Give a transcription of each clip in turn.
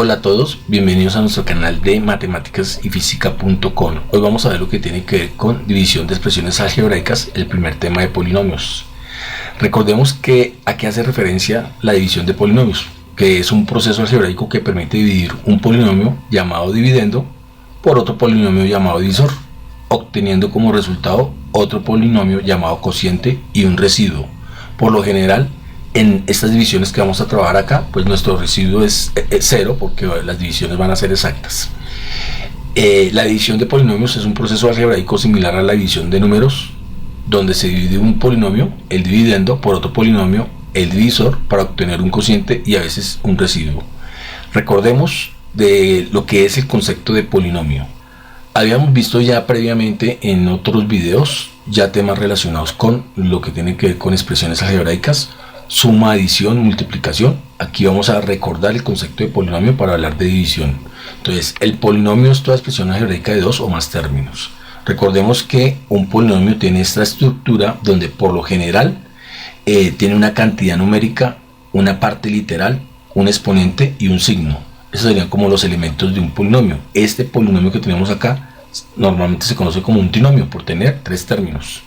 Hola a todos, bienvenidos a nuestro canal de matemáticas y física.com. Hoy vamos a ver lo que tiene que ver con división de expresiones algebraicas, el primer tema de polinomios. Recordemos que a qué hace referencia la división de polinomios, que es un proceso algebraico que permite dividir un polinomio llamado dividendo por otro polinomio llamado divisor, obteniendo como resultado otro polinomio llamado cociente y un residuo. Por lo general, en estas divisiones que vamos a trabajar acá, pues nuestro residuo es 0 porque las divisiones van a ser exactas. La división de polinomios es un proceso algebraico similar a la división de números, donde se divide un polinomio, el dividendo, por otro polinomio, el divisor, para obtener un cociente y a veces un residuo. Recordemos de lo que es el concepto de polinomio. Habíamos visto ya previamente en otros videos ya temas relacionados con lo que tiene que ver con expresiones algebraicas, suma, adición, multiplicación. Aquí vamos a recordar el concepto de polinomio para hablar de división. Entonces, el polinomio es toda expresión algebraica de dos o más términos. Recordemos que un polinomio tiene esta estructura donde por lo general tiene una cantidad numérica, una parte literal, un exponente y un signo. Esos serían como los elementos de un polinomio. Este polinomio que tenemos acá normalmente se conoce como un trinomio por tener tres términos.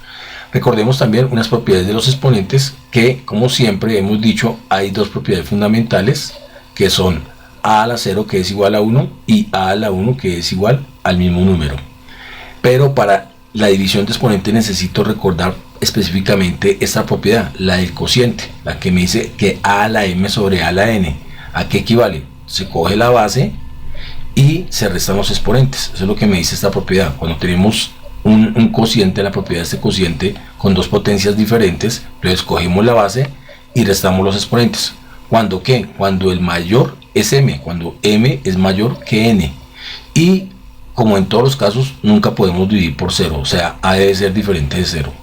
Recordemos también unas propiedades de los exponentes que, como siempre hemos dicho, hay dos propiedades fundamentales que son a a la 0 que es igual a 1 y a a la 1 que es igual al mismo número. Pero para la división de exponente necesito recordar específicamente esta propiedad, la del cociente, la que me dice que a a la m sobre a a la n. ¿A qué equivale? Se coge la base y se restan los exponentes. Eso es lo que me dice esta propiedad. Cuando tenemos un cociente, la propiedad de este cociente con dos potencias diferentes, entonces cogemos la base y restamos los exponentes. ¿Cuándo qué? Cuando el mayor es m, cuando m es mayor que n. Y como en todos los casos, nunca podemos dividir por 0, o sea, a debe ser diferente de 0.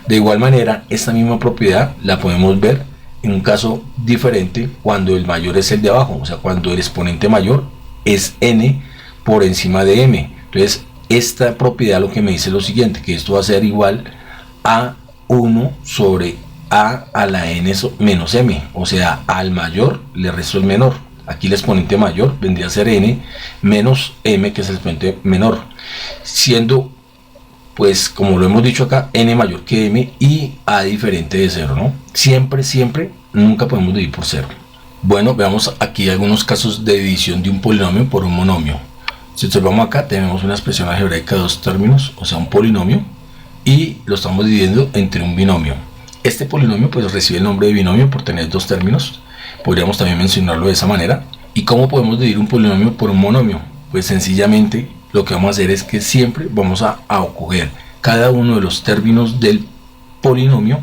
De igual manera, esta misma propiedad la podemos ver en un caso diferente cuando el mayor es el de abajo, o sea, cuando el exponente mayor es n por encima de m. Entonces, esta propiedad lo que me dice es lo siguiente, que esto va a ser igual a 1 sobre a a la n menos m, o sea, al mayor le resto el menor. Aquí el exponente mayor vendría a ser n menos m, que es el exponente menor, siendo, pues como lo hemos dicho acá, n mayor que m y a diferente de 0, ¿no? Siempre, nunca podemos dividir por 0. Bueno, veamos aquí algunos casos de división de un polinomio por un monomio. Si observamos acá, tenemos una expresión algebraica de dos términos, o sea, un polinomio, y lo estamos dividiendo entre un binomio. Este polinomio pues recibe el nombre de binomio por tener dos términos. Podríamos también mencionarlo de esa manera. ¿Y cómo podemos dividir un polinomio por un monomio? Pues sencillamente lo que vamos a hacer es que siempre vamos a coger cada uno de los términos del polinomio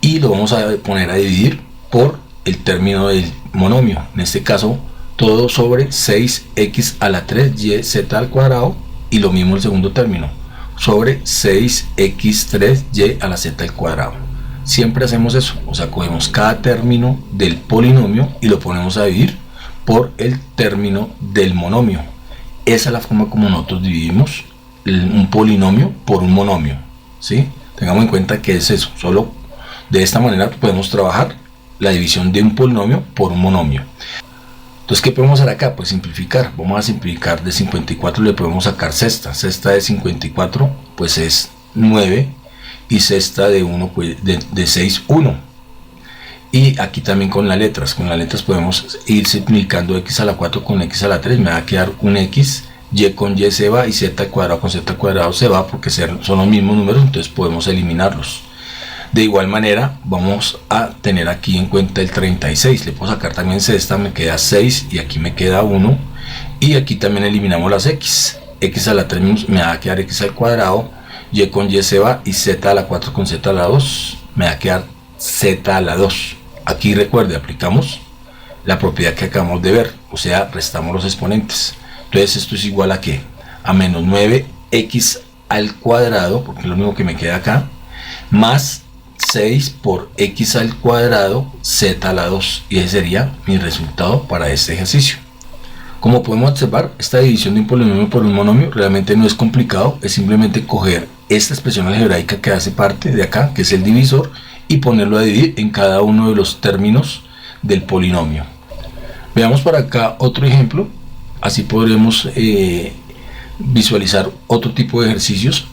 y lo vamos a poner a dividir por el término del monomio. En este caso, todo sobre 6x a la 3yz al cuadrado, y lo mismo el segundo término, sobre 6x3y a la z al cuadrado. Siempre hacemos eso, o sea, cogemos cada término del polinomio y lo ponemos a dividir por el término del monomio. Esa es la forma como nosotros dividimos un polinomio por un monomio, ¿sí? Tengamos en cuenta que es eso, solo de esta manera podemos trabajar la división de un polinomio por un monomio. Entonces, ¿qué podemos hacer acá? Pues simplificar. Vamos a simplificar. De 54 le podemos sacar sexta. Sexta de 54 pues es 9, y sexta de 1 pues de 6, 1. Y aquí también con las letras podemos ir simplificando x a la 4 con x a la 3. Me va a quedar un x, y con y se va, y z al cuadrado con z al cuadrado se va, porque son los mismos números, entonces podemos eliminarlos. De igual manera, vamos a tener aquí en cuenta el 36. Le puedo sacar también sexta, me queda 6 y aquí me queda 1. Y aquí también eliminamos las x. X a la 3 me va a quedar x al cuadrado, y con y se va, y z a la 4 con z a la 2 me va a quedar z a la 2. Aquí recuerde, aplicamos la propiedad que acabamos de ver, o sea, restamos los exponentes. Entonces esto es igual a ¿qué? A menos 9x al cuadrado, porque es lo único que me queda acá, más 6 por x al cuadrado z a la 2, y ese sería mi resultado para este ejercicio. Como podemos observar, esta división de un polinomio por un monomio realmente no es complicado, es simplemente coger esta expresión algebraica que hace parte de acá, que es el divisor, y ponerlo a dividir en cada uno de los términos del polinomio. Veamos por acá otro ejemplo, así podremos visualizar otro tipo de ejercicios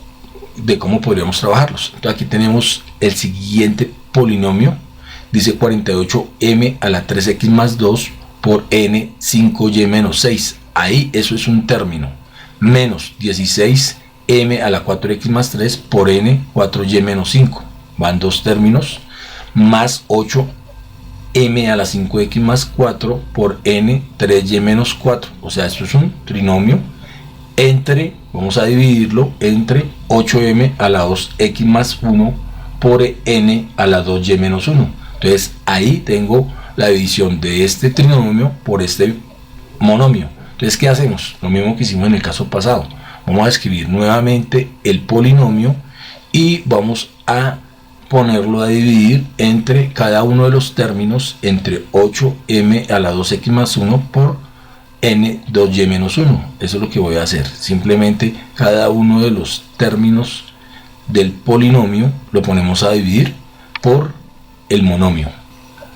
de cómo podríamos trabajarlos. Entonces aquí tenemos el siguiente polinomio, dice 48m a la 3x más 2 por n 5y menos 6, ahí eso es un término, menos 16m a la 4x más 3 por n 4y menos 5, van dos términos, más 8 m a la 5x más 4 por n 3y menos 4, o sea, esto es un trinomio entre, vamos a dividirlo entre 8m a la 2x más 1 por n a la 2y menos 1. Entonces ahí tengo la división de este trinomio por este monomio. Entonces, ¿qué hacemos? Lo mismo que hicimos en el caso pasado. Vamos a escribir nuevamente el polinomio y vamos a ponerlo a dividir entre cada uno de los términos entre 8m a la 2x más 1 por n 2y menos 1. Eso es lo que voy a hacer. Simplemente cada uno de los términos del polinomio lo ponemos a dividir por el monomio.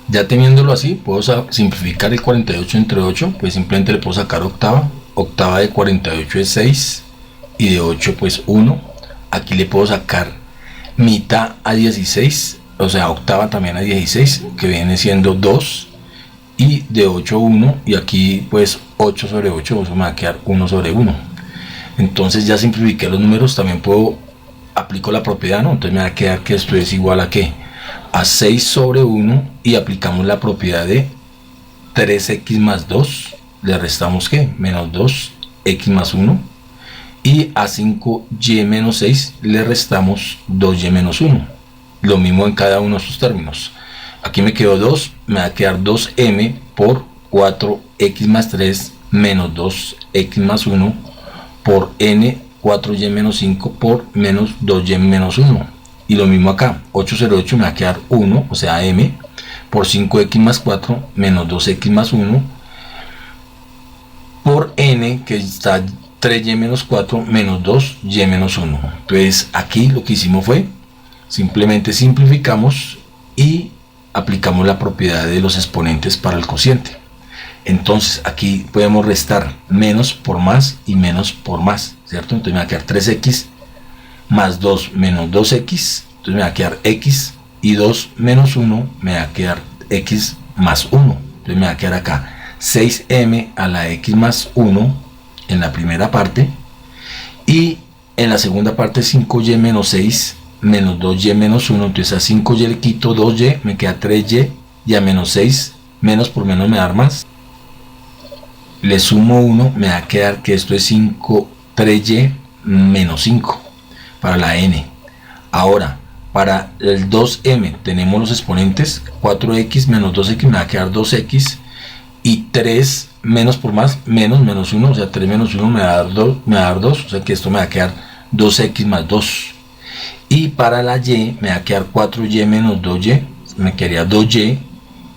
Ya teniéndolo así, puedo simplificar el 48 entre 8, pues simplemente le puedo sacar octava. Octava de 48 es 6 y de 8 pues 1. Aquí le puedo sacar mitad a 16, o sea, octava también a 16, que viene siendo 2. Y de 8 1, y aquí pues 8 sobre 8, eso me va a quedar 1 sobre 1. Entonces ya simplifiqué los números, también aplico la propiedad, ¿no? Entonces me va a quedar que esto es igual a ¿qué? A 6 sobre 1, y aplicamos la propiedad de 3x más 2, le restamos ¿qué? Menos 2x más 1, y a 5y menos 6 le restamos 2y menos 1. Lo mismo en cada uno de sus términos. Aquí me quedó 2, me va a quedar 2m por 4x más 3 menos 2x más 1 por n 4y menos 5 por menos 2y menos 1. Y lo mismo acá, 8 sobre 8 me va a quedar 1, o sea m, por 5x más 4 menos 2x más 1 por n, que está 3y menos 4 menos 2y menos 1. Entonces aquí lo que hicimos fue simplemente simplificamos y aplicamos la propiedad de los exponentes para el cociente. Entonces aquí podemos restar menos por más y menos por más, ¿cierto? Entonces me va a quedar 3x más 2 menos 2x, entonces me va a quedar x, y 2 menos 1 me va a quedar x más 1. Entonces me va a quedar acá 6m a la x más 1 en la primera parte, y en la segunda parte 5y menos 6 menos 2y menos 1, entonces a 5y le quito 2y, me queda 3y, y a menos 6, menos por menos me da más, le sumo 1, me va a quedar que esto es 3y menos 5 para la n. Ahora, para el 2m tenemos los exponentes, 4x menos 2x me va a quedar 2x, y 3 menos por más, menos 1, o sea 3 menos 1 me va a dar 2, o sea que esto me va a quedar 2x más 2. Y para la y me va a quedar 4y menos 2y, me quedaría 2y,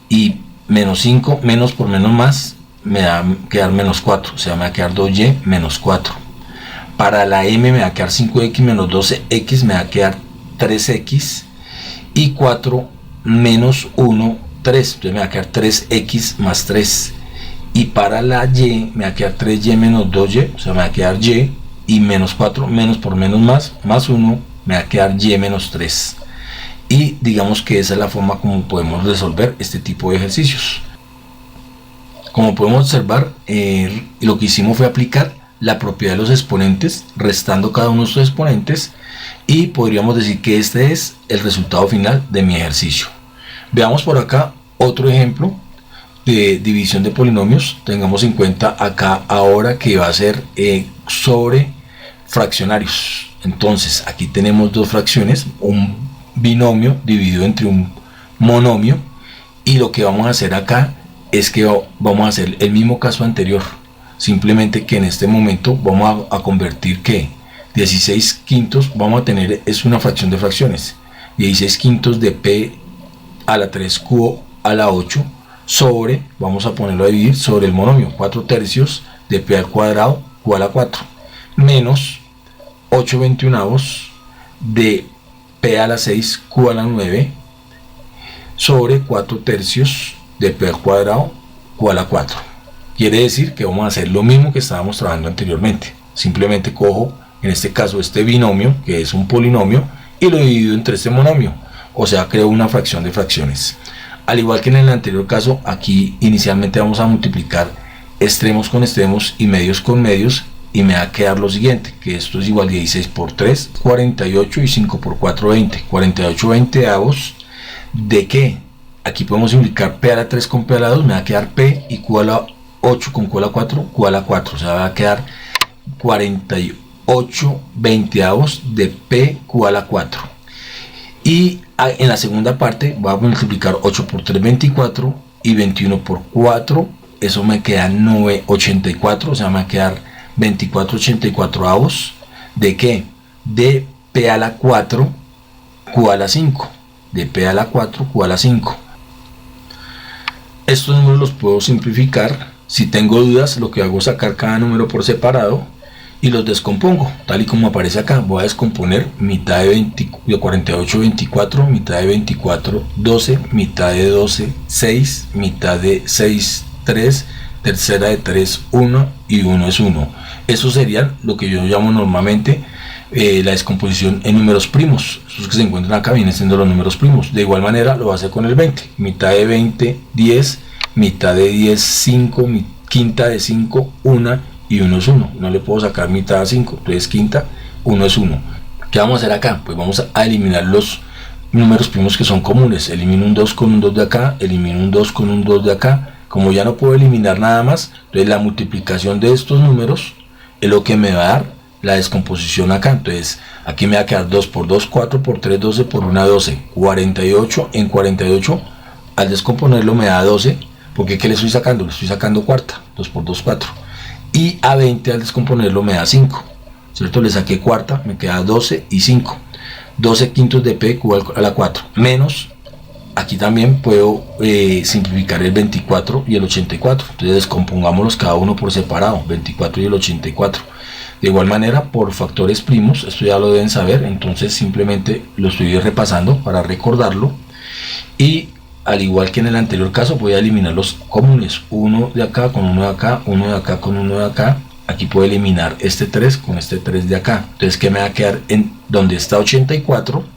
y menos 5, menos por menos más, me va a quedar menos 4, o sea me va a quedar 2y menos 4. Para la m me va a quedar 5x menos 12x, me va a quedar 3x, y 4 menos 1, 3, entonces me va a quedar 3x más 3. Y para la y me va a quedar 3y menos 2y, o sea me va a quedar y, y menos 4, menos por menos más 1, me va a quedar y menos 3. Y digamos que esa es la forma como podemos resolver este tipo de ejercicios. Como podemos observar, lo que hicimos fue aplicar la propiedad de los exponentes, restando cada uno de sus exponentes, y podríamos decir que este es el resultado final de mi ejercicio. Veamos por acá otro ejemplo de división de polinomios. Tengamos en cuenta acá ahora que va a ser sobre fraccionarios. Entonces aquí tenemos dos fracciones, un binomio dividido entre un monomio, y lo que vamos a hacer acá es que vamos a hacer el mismo caso anterior, simplemente que en este momento vamos a convertir que 16 quintos, vamos a tener, es una fracción de fracciones, 16 quintos de p a la 3q a la 8 sobre, vamos a ponerlo a dividir sobre el monomio, 4 tercios de p al cuadrado q a la 4 menos 8 veintiunavos de p a la 6 q a la 9 sobre 4 tercios de p al cuadrado q a la 4. Quiere decir que vamos a hacer lo mismo que estábamos trabajando anteriormente. Simplemente cojo, en este caso, este binomio, que es un polinomio, y lo divido entre este monomio. O sea, creo una fracción de fracciones. Al igual que en el anterior caso, aquí inicialmente vamos a multiplicar extremos con extremos y medios con medios, y me va a quedar lo siguiente, que esto es igual a 16 por 3, 48, y 5 por 4, 20. 48 veinteavos de qué. Aquí podemos simplificar p a la 3 con p a la 2, me va a quedar p, y q a la 8 con q a la 4, q a la 4. O sea, va a quedar 48 veinteavos de p q a la 4. Y en la segunda parte voy a multiplicar 8 por 3, 24, y 21 por 4, eso me queda 984, o sea, me va a quedar 24 84avos de qué, de p a la 4 q a la 5, de p a la 4 q a la 5. Estos números los puedo simplificar. Si tengo dudas, lo que hago es sacar cada número por separado y los descompongo tal y como aparece acá. Voy a descomponer mitad de 48 24, mitad de 24 12, mitad de 12 6, mitad de 6 3, tercera de 3 1, y 1 es 1. Eso sería lo que yo llamo normalmente la descomposición en números primos. Esos que se encuentran acá vienen siendo los números primos. De igual manera lo voy a hacer con el 20. Mitad de 20 10, mitad de 10 5, quinta de 5 1, y 1 es 1. No le puedo sacar mitad a 5, entonces quinta, 1 es 1. ¿Qué vamos a hacer acá? Pues vamos a eliminar los números primos que son comunes. Elimino un 2 con un 2 de acá, elimino un 2 con un 2 de acá. Como ya no puedo eliminar nada más, entonces la multiplicación de estos números es lo que me va a dar la descomposición acá. Entonces aquí me va a quedar 2 por 2 4, por 3 12, por 1 12, 48. En 48 al descomponerlo me da 12, porque ¿qué le estoy sacando? Le estoy sacando cuarta, 2 por 2 4, y a 20 al descomponerlo me da 5, ¿cierto? Le saqué cuarta, me queda 12 y 5, 12 quintos de p q a la 4, menos, aquí también puedo simplificar el 24 y el 84, entonces descompongámoslos cada uno por separado, 24 y el 84. De igual manera, por factores primos, esto ya lo deben saber, entonces simplemente lo estoy repasando para recordarlo. Y al igual que en el anterior caso, voy a eliminar los comunes, uno de acá con uno de acá, uno de acá con uno de acá. Aquí puedo eliminar este 3 con este 3 de acá. Entonces, ¿qué me va a quedar? En donde está 84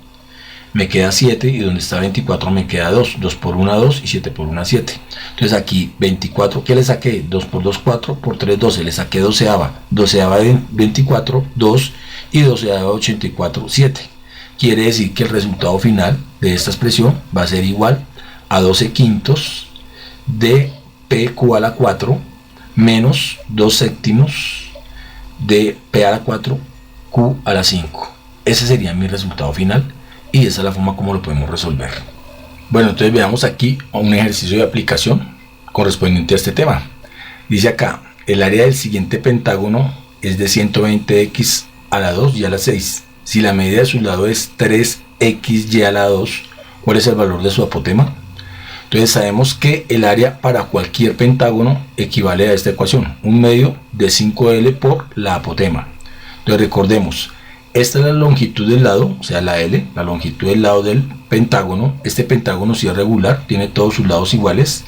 me queda 7, y donde está 24 me queda 2, 2 por 1 2, y 7 por 1 7. Entonces aquí 24, ¿qué le saqué? 2 por 2 4, por 3 12, le saqué doceava de 24 2, y doceava de 84 7. Quiere decir que el resultado final de esta expresión va a ser igual a 12 quintos de pq a la 4 menos 2 séptimos de p a la 4 q a la 5. Ese sería mi resultado final, y esa es la forma como lo podemos resolver. Bueno, entonces veamos aquí un ejercicio de aplicación correspondiente a este tema. Dice acá, el área del siguiente pentágono es de 120x a la 2 y a la 6. Si la medida de su lado es 3xy a la 2, ¿cuál es el valor de su apotema? Entonces sabemos que el área para cualquier pentágono equivale a esta ecuación, un medio de 5L por la apotema. Entonces recordemos, esta es la longitud del lado, o sea la L, la longitud del lado del pentágono. Este pentágono sí es regular, tiene todos sus lados iguales,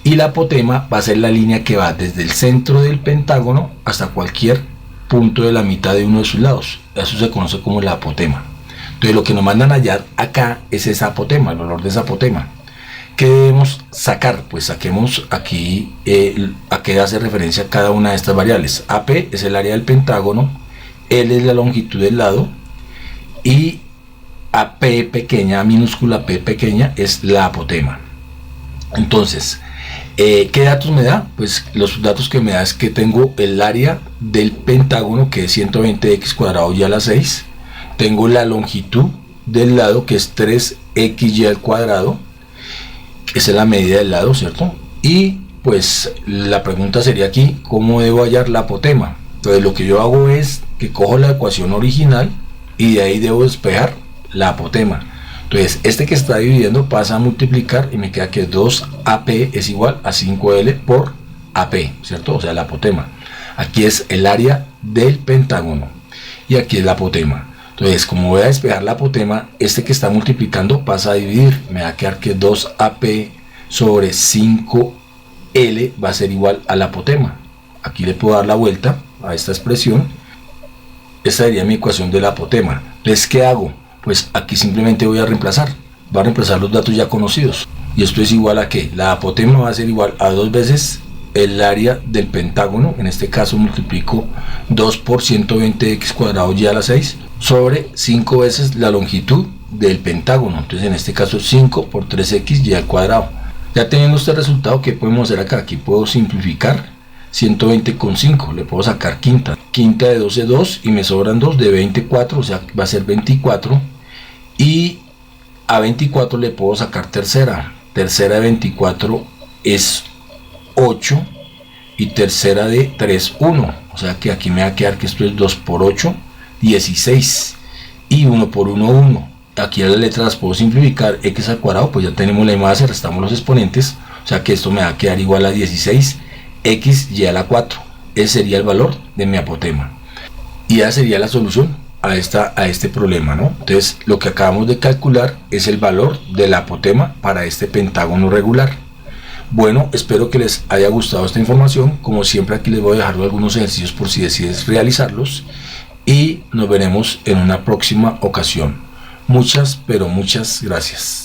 y la apotema va a ser la línea que va desde el centro del pentágono hasta cualquier punto de la mitad de uno de sus lados. Eso se conoce como la apotema. Entonces lo que nos mandan a hallar acá es esa apotema, el valor de esa apotema. ¿Qué debemos sacar? Pues saquemos aquí a qué hace referencia cada una de estas variables. AP es el área del pentágono, L es la longitud del lado, y AP pequeña, A minúscula P pequeña, es la apotema. Entonces, ¿qué datos me da? Pues los datos que me da es que tengo el área del pentágono, que es 120x cuadrado y a la 6. Tengo la longitud del lado, que es 3xy al cuadrado. Esa es la medida del lado, ¿cierto? Y pues la pregunta sería aquí, ¿cómo debo hallar la apotema? Entonces lo que yo hago es que cojo la ecuación original y de ahí debo despejar la apotema. Entonces este que está dividiendo pasa a multiplicar y me queda que 2AP es igual a 5L por AP, ¿cierto? O sea, la apotema. Aquí es el área del pentágono y aquí es la apotema. Entonces, como voy a despejar la apotema, este que está multiplicando pasa a dividir. Me va a quedar que 2AP sobre 5 L va a ser igual al apotema. Aquí le puedo dar la vuelta a esta expresión. Esta sería mi ecuación del apotema. ¿Les qué hago? Pues aquí simplemente voy a reemplazar. Va a reemplazar los datos ya conocidos. Y esto es igual a ¿qué? La apotema va a ser igual a 2 veces el área del pentágono. En este caso multiplico 2 por 120x cuadrado y a la 6 sobre 5 veces la longitud del pentágono. Entonces en este caso 5 por 3x y al cuadrado. Ya teniendo este resultado, ¿qué podemos hacer acá? Aquí puedo simplificar 120 con 5, le puedo sacar quinta. Quinta de 12, 2 y me sobran 2 de 24, o sea va a ser 24. Y a 24 le puedo sacar tercera. Tercera de 24 es 8 y tercera de 3, 1. O sea que aquí me va a quedar que esto es 2 por 8, 16. Y 1 por 1, 1. Aquí las letras las puedo simplificar, x al cuadrado, pues ya tenemos la base, restamos los exponentes, o sea que esto me va a quedar igual a 16 x y a la 4. Ese sería el valor de mi apotema y esa sería la solución a este problema, ¿no? Entonces lo que acabamos de calcular es el valor del apotema para este pentágono regular. Bueno, espero que les haya gustado esta información. Como siempre, aquí les voy a dejar algunos ejercicios por si decides realizarlos y nos veremos en una próxima ocasión. Muchas, pero muchas gracias.